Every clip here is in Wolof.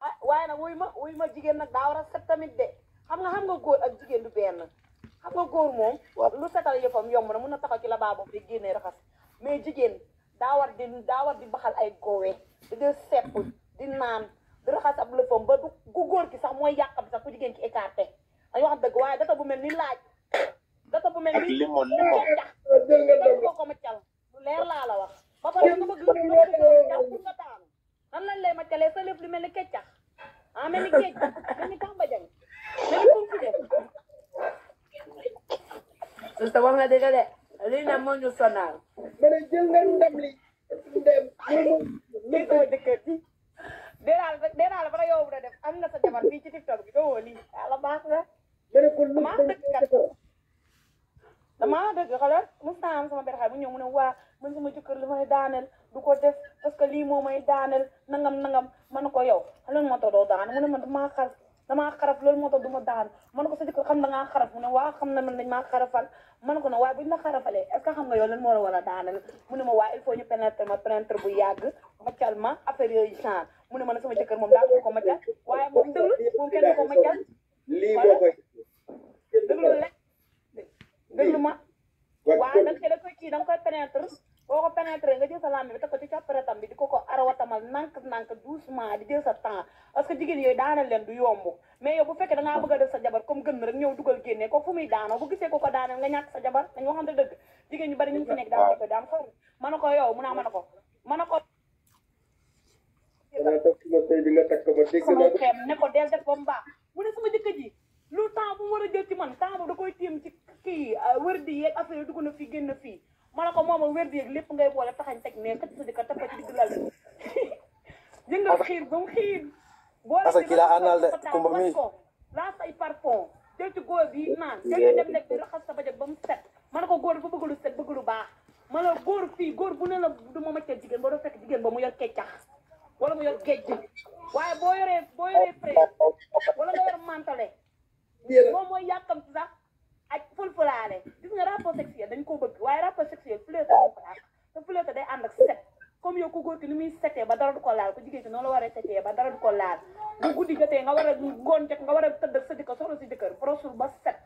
ah waaye nag wuy ma jigéen nag daa war a set tamit de xam nga góor ak jigéen du benn xam nga góor moom lu setal yëfam yomb na mun na taxaw ci la baabam di génnee raxas mais jigéen daa war di baxal ay góowee di dee sepp di naan di raxas ab lëfam ba du gu góor ki sax mooy yàq bi sax ku jigéen ki écarté dañu wax dëgg waaye data bu mel ni laaj data bu mel ni limon ko maccal lu leer laa la wax ba pare nga bëgg nga daanu nan lañ lay maccalee sa lépp lu mel ni keccax ah mel ni géej mel ni tàmba jang mel ni confidé su ta wax nga dëgg de lii na moo ñu sonal ma ne jël nga ndam li ndem lii sama dëkkër ji deenaa la bara yow bu def am nga sa jabar fii ci TikTok bi doo lii yàlla baax na ma ne ko lu damaa dëgg xoolal mos naa am sama benn xale bu ñëw mu ne waa man sama jëkkër li may daaneel du ko def parce que lii moo may daaneel nangam man ko yow loolu moo tax doo daan mu ne man damaa xaraf loolu moo tax du ma daan man ko sa jëkkër xam da ngaa xaraf mu ne waa xam na man dañ maa xarafal man ko ne waaye buñ la xarafalee est ce que xam nga yow lan moo la war a daaneel mu ne ma waa il faut ñu pénétrer ma pénétrer bu yàgg maccal ma affaire yooyu genre mu ne ma ne sama jëkkër moom daa ko maccal waaye moom déglu moom kenn ko maccal lii moo koy déglu rek déglu ma waaw da nga koy kii da nga koy pénétrer boo ko pénétrer nga jël sa lambi bi teg ko ci càpparetam bi di ko arawatamal nànk doucement di jël sa temps parce que jigéen yooyu daanal leen du yomb mais yow bu fekkee da ngaa bëgg a def sa jabar comme gën rek ñëw dugal génne ko fu muy daanoo bu gisee ko daanal nga ñàkk sa jabar dañu waxante dëgg jigéen ñu bari ñu fi nekk daan ko daan xor mën na ko yow mun naa mën na ko sama xeem ne ko del def ba mu baax mu ne sama jëkkër ji lu temps bu mu war a jël ci man temps boobu da koy tiim ci kii wër di yeeg affaire dugg na fii génn fii ma ne ko moom ak wér di yeeg lépp ngay boole taxañ teg ne xëcc sa jëkkër teg ko ci digg lal bi jëngal xiir ba mu xiir boole ci la anal de kumba mi laa say parfum jël ci góor bi naan jël dem nekk di raxas sa bajak ba mu set ma ne ko góor dafa bëgg lu set bëgg lu baax ma ne góor fii góor bu ne la du ma maccal jigéen ba doo fekk jigéen ba mu yor keccax wala mu yor géej waaye boo yoree pré wala nga yor mantale moom mooy yàkkam ci sax ak fulfulaale gis nga rapport sexuel dañ koo bëgg waaye rapport sexuel flirte dañ ko ak te flirte day ànd ak set comme yow ku góor ki ni muy setee ba dara du ko laal ku jigéen ki noonu la war a setee ba dara du ko laal bu guddi jotee nga war a ngoon jot nga war a tëdd sa jëkkër soxla si jëkkër prosul ba set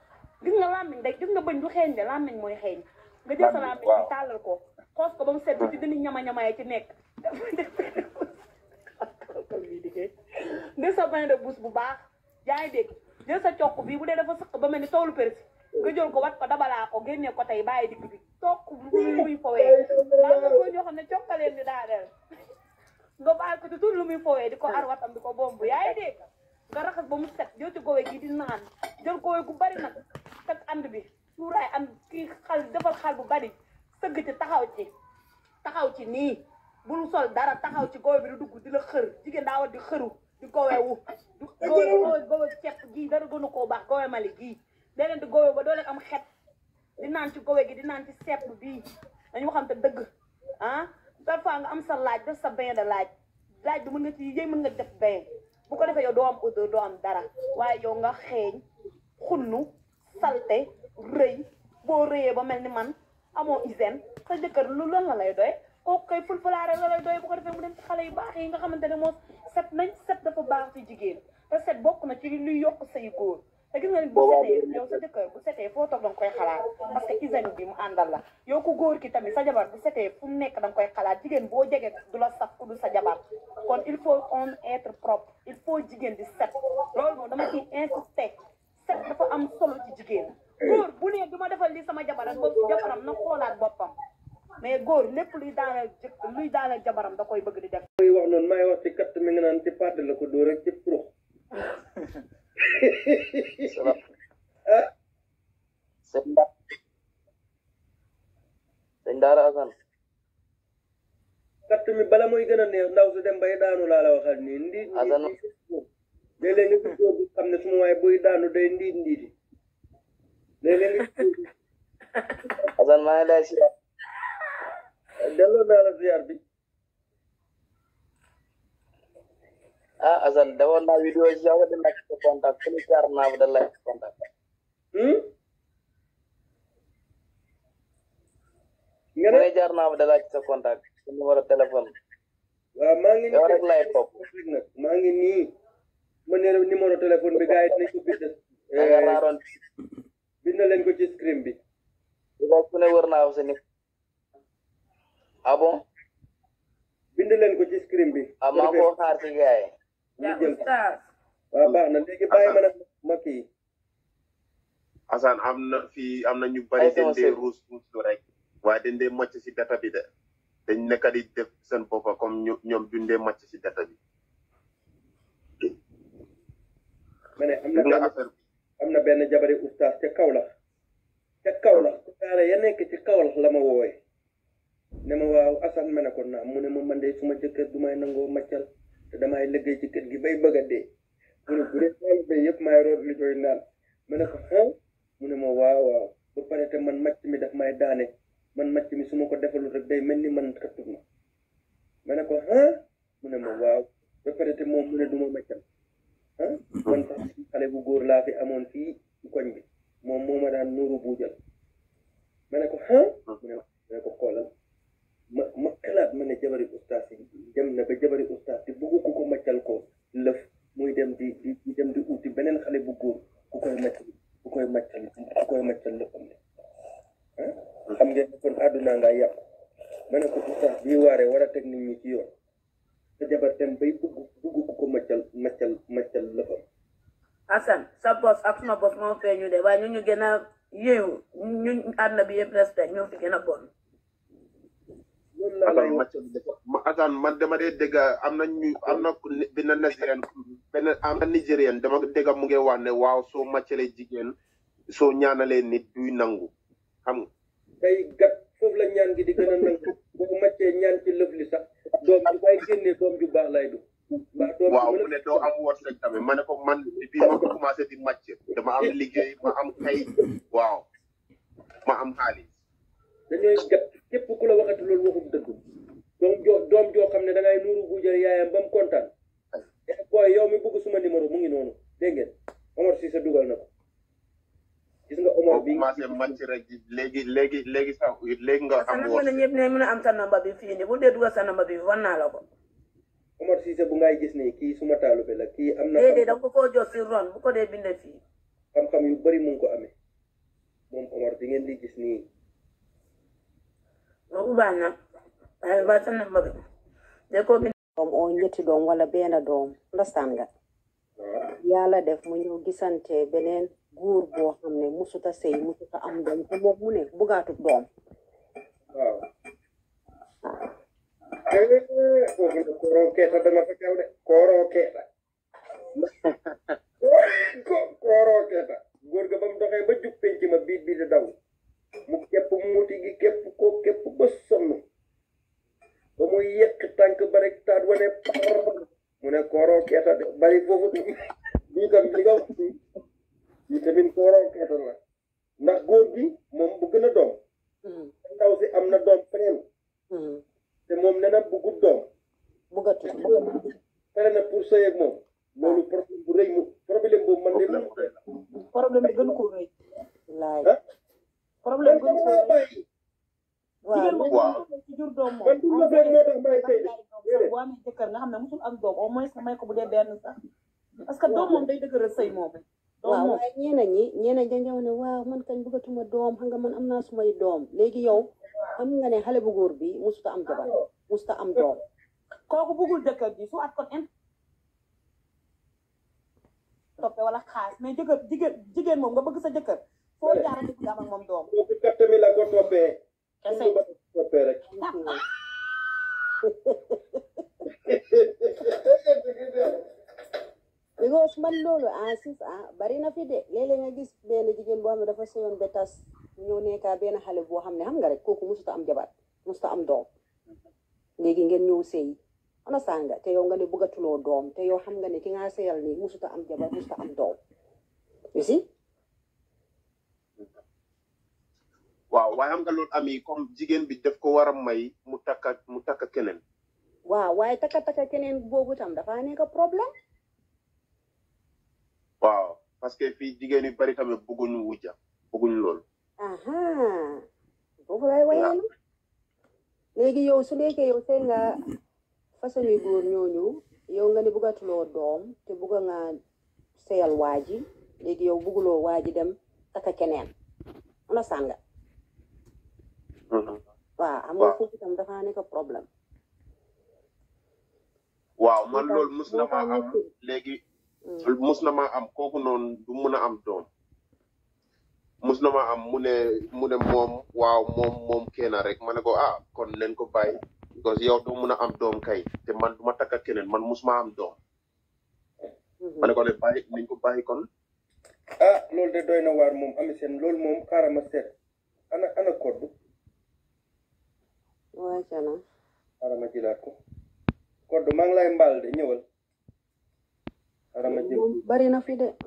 gis nga làmmiñ day gis nga bëñ du xeeñ de làmmiñ mooy xeeñ nga jël sa làmmiñ bi tàllal ko xoos ko ba mu set bi ci dini ñama-ñamaye ci nekk de sa bain de bouche bu baax yaa ngi dégg jël sa cokk bii bu dee dafa sëq ba mel ni toolu persi nga jël ko wat ko dabalaa ko génnee ko tey bàyyi digg bi tokk lu muy fowee daa nga ko ñoo xam ne cokkaleen di daaneel nga bàyyi ko ci tur lu muy fowee di ko ar watam di ko bombu yaa ngi dégg nga raxas ba mu set jël ci gowe gi di naan jël gowe gu bari nag teg ànd bi suuraay ànd kii xal defal xal bu bari sëgg ci taxaw ci nii bul sol dara taxaw ci gowe bi di dugg di la xër jigéen daa war di xëru di gowewu gowe ceeb gii dara gënu koo baax gowe mali gii da leen di gowe ba doo leen am xet di naan ci gowe gi di naan ci sepp bii dañu xam te dëgg ah parfois nga am sa laaj def sa bain de laaj bi mën nga ci yéy mën nga def bain bu ko defee yow doo am odeur doo am dara waaye yow nga xeeñ xunnu salte rëy boo rëyee ba mel ni man amoo hygiène sa jëkkër lu lan la lay doy kooku koy fulfulaare la lay doy bu ko defee mu dem ci xale yu baax yi nga xamante ne moom set nañ set dafa baax ci jigéen te set bokk na ci luy yokk say góor te gis nga ni bu setee yow sa jëkkër bu setee foo toog danga koy xalaat parce que hygiène bi mu àndal la yow ku góor ki tamit sa jabar bu setee fu mu nekk danga koy xalaat jigéen boo jege du la saf ku du sa jabar kon il faut on être propre il faut jigéen di set loolu moom dama ciy insister set dafa am solo ci jigéen góor bu ne du ma defal li sama jabaram ba jabaram na xoolaat boppam mais góor lépp luy daaneel jabaram da koy bëgg di def. mooy wax noonu maay wax ci katt mi nga naan ci pàdd la ko dóor rek ci purux. ah. sëñ Daara Assane. katt mi bala muy gën a neex ndaw su dem bay daanu laa la waxal nii ndiit. Assane léeg-léeg nga gis góor bu xam ne suma waay buy daanu day ndiiti léeg-léeg nga gis Assane maa ngi lay si. delloo naa la ziar bi. ah Assane defoon naa vidéo ci yow di laaj sa contact ku ñu jaar naa ba laaj sa contact. nga ne jaar naa ba laaj sa contact sa numéro téléphone. waaw maa ngi yow rek lay topp. maa ngi nii téléphone bi gars yi dinañ ko bind nga raaroon bind leen ko ci screen bi ku ne wër naa ni ah bon bind leen ko ci screen bi ah maa ko xaar ci gars yi yaa oustaz waaw baax na léegi bàyyi ma nag ma kii Assane am na ñu bari dendee ruus rek waaye dendee màcc si data bi de dañ nekk di def seen boppa comme ñoom dundee màcc si data bi ma ne am na benn jabari oustaz ca Kaolack saare ya nekk ci Kaolack la ma woowee ne ma waaw Assane ma ne ko naam mu ne ma man de suma jëkkër du may nangoo maccal te damay liggéey ci kër gi bay bëgg a dee mu ne bu dee tool bi yëpp may root li koy naan ma ne ko mu ne ma waaw ba pare te man macc mi daf may daane man macc mi su ma ko defalul rek day mel ni man kattut ma ne ko mu ne ma waaw ba pare te moom mu ne du ma maccal man sax xale bu góor laa fi amoon fii koñ bi moom moo ma daan nuuru buujal ma ne ko mu ne ko xoolal ma xalaat ma ne jabari ustaas yi dem na ba jabari ustaas yi bëggu ku ko maccal ko lëf muy dem di dem di uti beneen xale bu góor ku koy maccal lëfam ne xam ngeen kon àdduna nga yàqu ma ne ko ustaas bii waaree war a teg nit ñi ci yoon sa jabar dem bay bëgg ku ko maccal lëfam Assane sa bos ak suma bos moo feeñu de waaye ñu gën a yéewu ñu àdduna bi yëpp respect ñoo fi gën a bon Assane man dama dee dégg am na Nigérian dama dégg mu ngi wax ne waaw soo màccalee jigéen soo ñaanalee nit duy nangu xam nga tey gat foofu la ñaan gi di gën a nangu boo màccee ñaan ci lëf li sax doom ju koy génnee doom ju baax lay du waaw mu ne doo am woot rek tamit ma ne ko man depuis ma ko commencé di màcc dama am liggéey ma am kay waaw ma am xaalis dañooy gat képp ku la waxati loolu waxum dëgg doom joo xam ne da ngay nuuru buujal yaayam ba mu kontaan booy yow mi bëgg suma numéro mu ngi noonu dégg ngeen Omar Cissé dugal na ko gis nga Omar bi commencé màcc rek léegi sax léegi nga am woot ñëpp ne mën a am sa number bi fii nii bu dee dugal sa number bi wan naa la ko Omar Cissé bu ngay gis nii kii suma taalu bi la kii am na déedéet da ko koo jox si ron bu ko dee bindee fii xam-xam yu bari mu ngi ko amee moom Omar bi ngeen di gis nii boobu baax na waaye ba sa number bi de ko bind doom oo ñetti doom wala benn doom understand nga yàlla def mu ñëw gisante beneen góor boo xam ne musuta sëy musuta am doom te moom mu ne bugaatut doom waaw foofu ne kooroo keeta dama fa teew de kooroo keeta kooroo keeta góor ga ba mu doxee ba jub penc ma biit bi di daw mu képp muuti gi képp ba sonn ba muy yekk tànk ba rek taat wane par mu ne kooroo keeta de bari foofu bii tam li nga wax bii tamit kooroo keeta la ndax góor gi moom bu gën a doom ndaw si am na doom feneen te moom nee na bëggut doom bugatu pare na pour sëy ak moom loolu problème bu rëy mu problème boobu man de problème bi gën ko rëy laay problème gën ko rëy jigéen moom waaw ci jur doom moom man du la fekk moo tax may sëy boo amee jëkkër nga xam ne musul am doom au moins nga may ko bu dee benn sax parce que doom moom day dëgëral sëy moom waaw waaye ñeneen dañoo ne waaw man kañ bëggatuma doom xam nga man am naa sumay doom léegi yow xam nga ne xale bu góor bi musuta am jabar musuta am doom kooku bëggul jëkkër ji su at kon toppe wala xaas mais jigéen moom nga bëgg sa jëkkër foo jaarale bëgg am ak moom doom kooku kattami la ko toppee kese toppee rek because man loolu sis bari na fi de léeg-léeg nga gis benn jigéen boo xam ne dafa sëyoon ba tas ñëw nekkaa benn xale boo xam ne xam nga rek kooku musuta am jabar musuta am doom léegi ngeen ñëw sëy understand nga te yow nga ne bëggatuloo doom te yow xam nga ne ki nga sëyal nii musuta am jabar musuta am doom you see waaw waaye xam nga loolu ami comme jigéen bi daf ko war a may mu takka keneen waaw waaye takka keneen boobu tam dafa nekk problème waaw parce que fii jigéen yu bari tamit bëgguñu wujja bëgguñu loolu foofu lay wayee léegi yow su nekkee yow sëy nga façon yu góor ñooñu yow nga ne bëggatuloo doom te bëgg nga seyal waa ji léegi yow bugguloo waa ji dem taka keneen ana sànga waaw xam nga foofu itam dafa nekk problème waaw man loolu mus na maa am léegi mus na maa am kooku noonu du mun a am doom mus na maa am mu ne moom waaw moom kenn rek ma ne ko kon leen ko bàyyi parce que yow doo mun a am doom kay te man du ma takk keneen man mus ma am doom ma ne ko ne bàyyi nañ ko bàyyi kon loolu de doy na waar moom ami seen loolu moom xaaral ma seet ana koddu waa cana xaaral ma jëlaat ko koddu maa ngi lay mbaal de ñëwal xaaral ma jël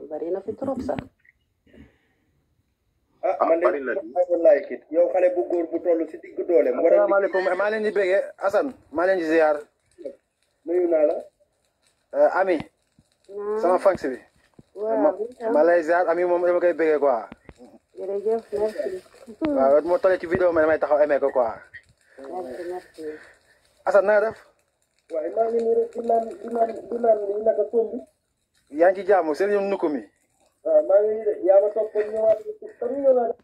bari na fi trop sax man de like it yow xale bu góor bu toll si digg doole mu war a asalaamaaleykum maa leen di béggee Assane maa leen di ziar nuyu naa la ami sama fanks bi ma lay ziar ami moom dama koy béggee quoi jërëjëf merci waaw moo tolle ci vidéo ma damay taxaw aimé ko quoi merci Assane na nga def waaye maa ngi nii rek di naan li naka sombi yaa ngi ci jàmm seen ñoom nukku mi waaw maa ngi nii de yaa ma topp ñëwaat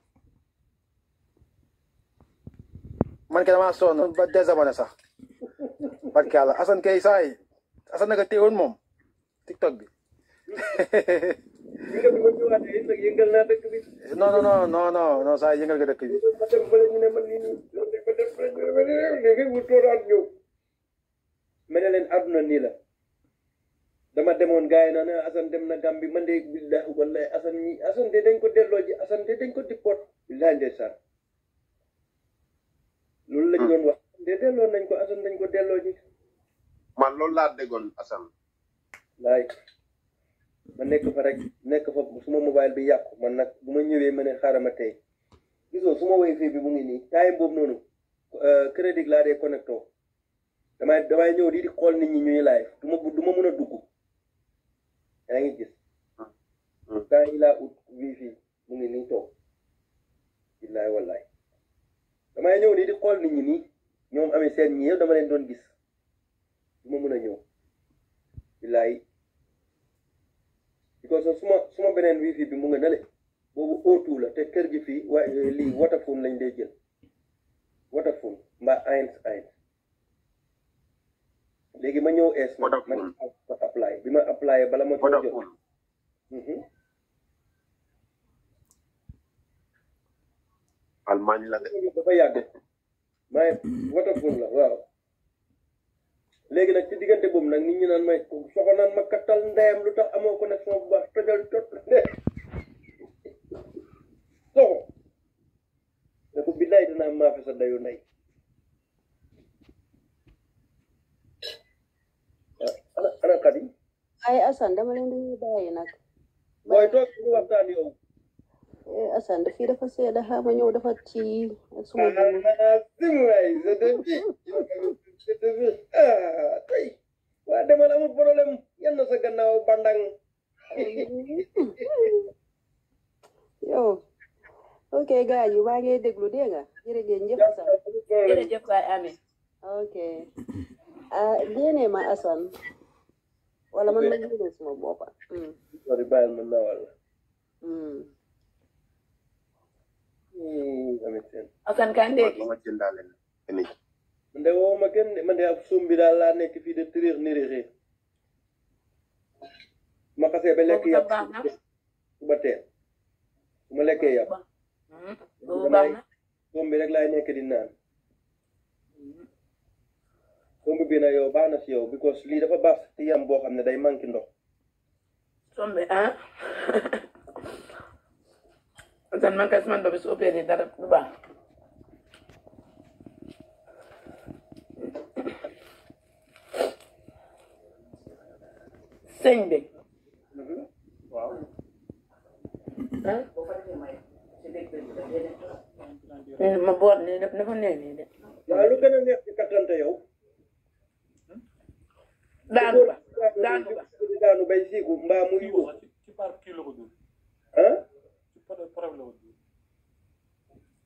man kay damaa sonn ba désabonné sax barke yàlla Assane kay saa yi Assane naka téewoon moom TikTok bi yëngal naa dëkk bi non saa yi yëngal nga dëkk bi ma dem ba ñu ne man nii léegi mu tooraat ñëw ma ne leen àdduna nii la dama demoon gars yi naa ne Assane dem na Gambie man de billahi wallahi Assane de dañ ko delloo ji Assane de dañ ko dippoot billahi ndeysaan loolu lañ doon wax de delloo nañ ko Assane dañ ko delloo ji man loolu laa déggoon Assane laay ma nekk fa rek nekk fa suma mobile bi yàqu man nag bu ma ñëwee ma ne xaaral ma tey gisoo suma wifi bi mu ngi nii time boobu noonu crédit laa dee connecté damay ñëw di xool nit ñi ñuy live du ma mën a dugg yaa ngi gis temps yi laa ut wifi mu ngi nii toog billaay wallaay damay ñëw di xool nit ñi nii ñoom amee seen ñi yëpp dama leen doon gis du ma mën a ñëw billaay because suma beneen wifi bi mu nga nale boobu O2 la te kër gi fii lii Vodafone lañ dee jël Vodafone mbaa Eins léegi ma ñëw es ma apply bi ma apply bala ma ko jot Allemagne la de dafa yàgg maay Vodafone la waaw léegi nag ci diggante boobu nag nit ñi naan may soxo naan ma kattal ndeyam lu tax amoo connexion bu baax tojal tot soxo ne ko billaay dina am maafe sa dayu ndey ana kat yi ay Assane dama leen di bàyyi nag booy toog ñu waxtaan yow Assane fii dafa seeda xama ñëw dafa ci suma simwaay tey waa demal amul problème yenn sa gannaaw bandang yow ok gars yi maa ngi déglu dégg nga jërëjëf Assane jërëjëf waay amee ok génne ma Assane wala man ma génne suma boppa sorry bàyyil man naa wàlla Assane kan léegi ma jëndaale ni man de woo ma kenn man de ab suum bi daal laa nekk fii de tiriix nirixee ma xasee ba lekk yàpp suba teel su ma lekkee yàpp suum bi rek laay nekk di naan suum bi na yow baax na si yow because lii dafa baax ci yam boo xam ne day manqué ndox sombe Assane man kay sama ndox bi su ëppee nii dara du baax sëñ bi waaw ma boot nii dafa neex nii de waaw lu gën a neex ci kattante yow daanu ba daanu bay siiku mbaa muy yuux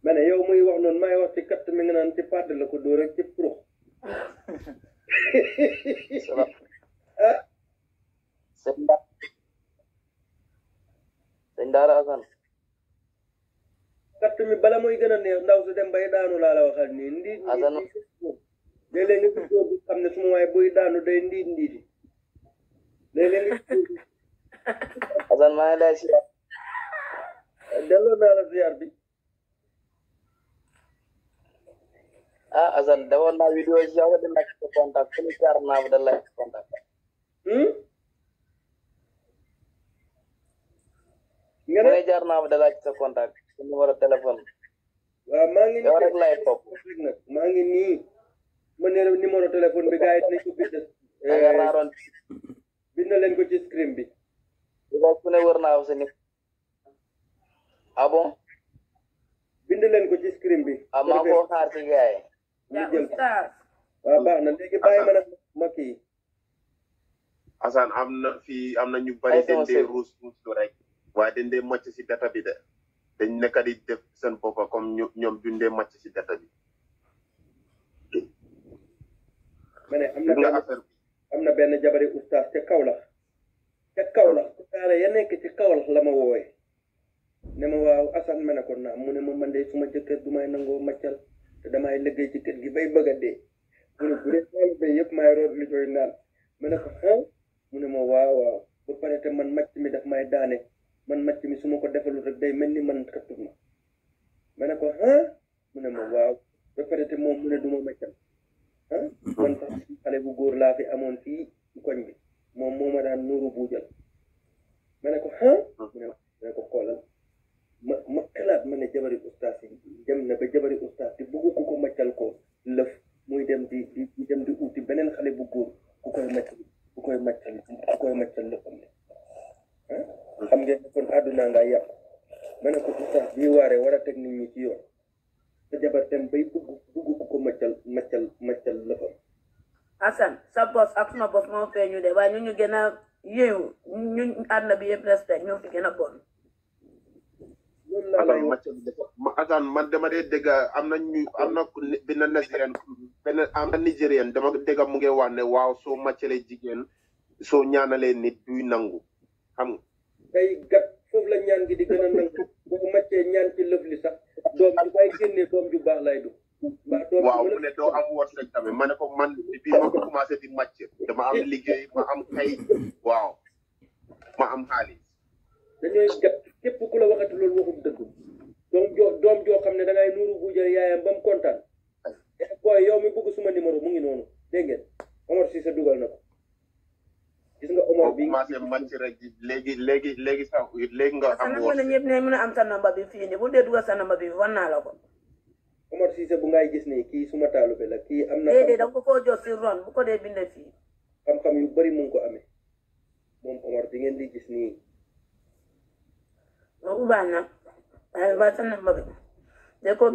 ma ne yow muy wax noonu maay wax ci katt mi nga naan ci pàdd la ko dóor rek ci purux dara Assane katt mi bala muy gën a neex ndaw su dem bay daanu laa la waxal nii ndiit Assane léeg-léeg nga gis góor bu xam ne suma waay buy daanu day ndiiti léeg-léeg nga gis Assane maa ngi lay siyaar delloo naa la ziar bi Assane defoon naa vidéo ci yow di nekk sa contact ku ni jaar naa da lay contact nga ku ne ni jaar naa da lay sa contact sa numéro téléphone waaw maa ngi yow rek lay topp nag maa ngi nii ma ne numéro téléphone bi gars yi dinañ ko nga raaroon bind leen ko ci screen bi ku ne wër naa sa ni bon bind leen ko ci screen bi maa ko xaar ci gars yi yaa oustaz waaw baax na léegi bàyyi ma nag ma kii Assane am na ñu bari dendee ruus lu rek waaye dendee màcc si data bi de dañ nekk di def seen boppa comme ñoom dundee màcc si data bi ma ne am na nga benn jabari oustaz ca Kaolack saare ya nekk ci Kaolack la ma woowee ne ma waaw Assane ma ne ko naam mu ne ma man de suma jëkkër du may nangoo maccal te damay liggéey ci kër gi bay bëgg a dee mu ne bu dee xool ba yëpp may root li koy naan ma ne ko mu ne ma waaw ba pare te man macc mi daf may daane man macc mi su ma ko defalul rek day mel ni man kattut ma ne ko mu ne ma waaw ba pare te moom mu ne du ma maccal man sax xale bu góor laa fi amoon fii ci koñ bi moom moo ma daan nuuru buujal ma ne ko mu ne ko xoolal ma xalaat ma ne jabari ustaas yi dem na ba jabari ustaas yi bëggu ku ko maccal ko lëf muy dem di dem di uti beneen xale bu góor ku koy maccal lëfam ne xam ngeen ne kon àdduna nga yàqu ma ne ko ustaas bii waaree war a teg nit ñi ci yoon sa jabar dem bay bëgg ku ko maccal lëfam Assane sa bos ak suma bos moo feeñu de waaye ñu gën a yéewu ñu àdduna bi yëpp respect ñoo fi gën a bon Assane man dama dee dégg am na benn Nigérien dama dégg mu ngi wax ne waaw soo màccalee jigéen soo ñaanalee nit duy nangu xam nga tey gat foofu la ñaan gi di gën a nangu boo màccee ñaan ci lëf li sax doom ju koy génnee doom ju baax lay du waaw mu ne doo am wërsëg tamit ma ne ko man depuis ma ko commencé di màcc dama am liggéey ma am kay waaw ma am xaalis dañooy gat képp ku la waxati loolu waxul dëgg doom joo xam ne da ngay nuuru buujal yaayam ba mu kontaan booy yow mi bëgg suma numéro mu ngi noonu dégg ngeen Omar Cissé dugal na ko gis nga Omar bi commencé màcc rek léegi sax léegi nga am Assane na ñëpp ne mën a am sa number bi fii nii bu dee dugal sa number bi wan naa la ko Omar Cissé bu ngay gis nii kii suma taalube la kii am na déedéet da ko koo jox si ron bu ko dee bindee fii xam-xam yu bari mu ngi ko amee moom Omar bi ngeen di gis nii ubaan na waaye ba sa number bi de ko